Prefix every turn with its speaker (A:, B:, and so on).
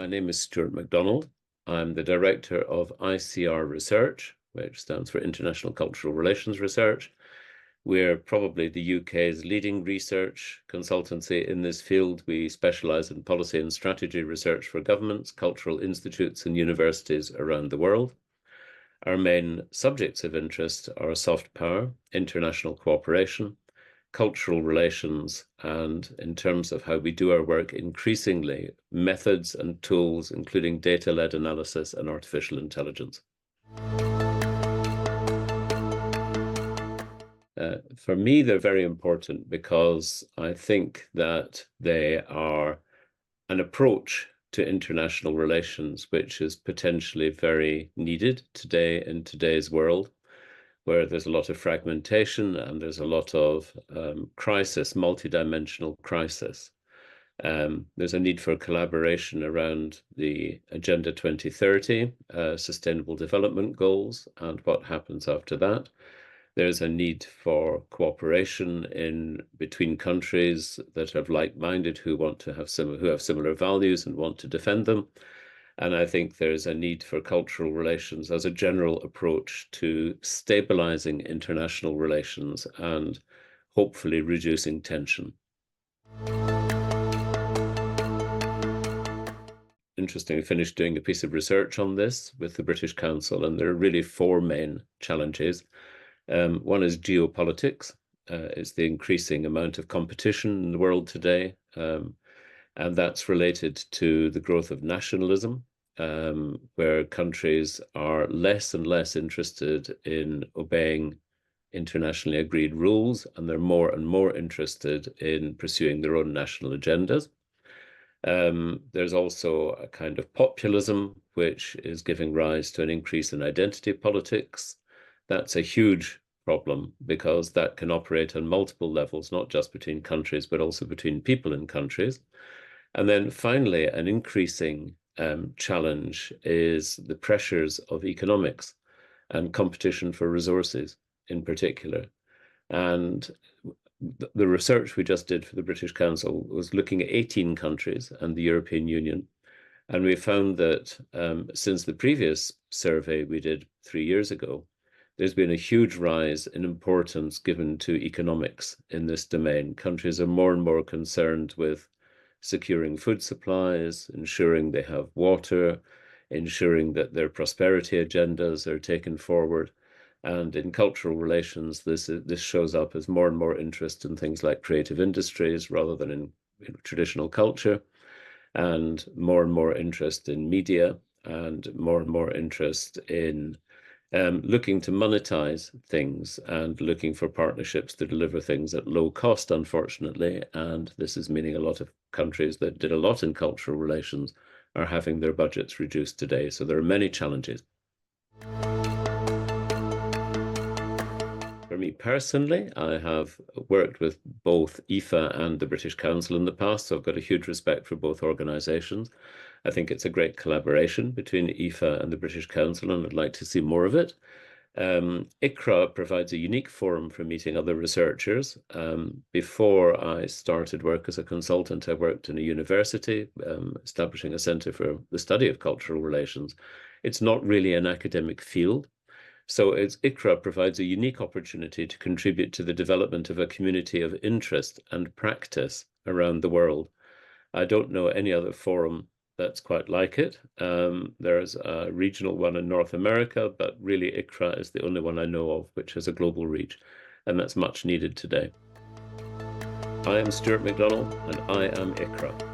A: My name is Stuart MacDonald. I'm the director of ICR Research, which stands for International Cultural Relations Research. We're probably the UK's leading research consultancy in this field. We specialise in policy and strategy research for governments, cultural institutes and universities around the world. Our main subjects of interest are soft power, international cooperation, cultural relations, and in terms of how we do our work, increasingly methods and tools, including data-led analysis and artificial intelligence. For me, they're very important because I think that they are an approach to international relations which is potentially very needed today in today's world, where there's a lot of fragmentation and there's a lot of crisis, multidimensional crisis. There's a need for collaboration around the Agenda 2030, Sustainable Development Goals, and what happens after that. There's a need for cooperation between countries that are like-minded, who have similar values and want to defend them. And I think there's a need for cultural relations as a general approach to stabilizing international relations and hopefully reducing tension. Interestingly, I finished doing a piece of research on this with the British Council, and there are really four main challenges. One is geopolitics. It's the increasing amount of competition in the world today, and that's related to the growth of nationalism, where countries are less and less interested in obeying internationally agreed rules, and they're more and more interested in pursuing their own national agendas. There's also a kind of populism, which is giving rise to an increase in identity politics. That's a huge problem because that can operate on multiple levels, not just between countries, but also between people in countries. And then finally, an increasing challenge is the pressures of economics and competition for resources in particular. And the research we just did for the British Council was looking at 18 countries and the European Union. And we found that since the previous survey we did 3 years ago, there's been a huge rise in importance given to economics in this domain. Countries are more and more concerned with securing food supplies, ensuring they have water, ensuring that their prosperity agendas are taken forward. And in cultural relations, this shows up as more and more interest in things like creative industries rather than in traditional culture, and more interest in media, and more interest in looking to monetize things and looking for partnerships to deliver things at low cost, unfortunately. And this is meaning a lot of countries that did a lot in cultural relations are having their budgets reduced today. So there are many challenges. For me personally, I have worked with both IFA and the British Council in the past, so I've got a huge respect for both organizations. I think it's a great collaboration between IFA and the British Council, and I'd like to see more of it. ICRRA provides a unique forum for meeting other researchers. Before I started work as a consultant, I worked in a university, establishing a centre for the study of cultural relations. It's not really an academic field. So ICRRA provides a unique opportunity to contribute to the development of a community of interest and practice around the world. I don't know any other forum that's quite like it. There's a regional one in North America, but really ICRRA is the only one I know of which has a global reach, and that's much needed today. I am Stuart MacDonald, and I am ICRRA.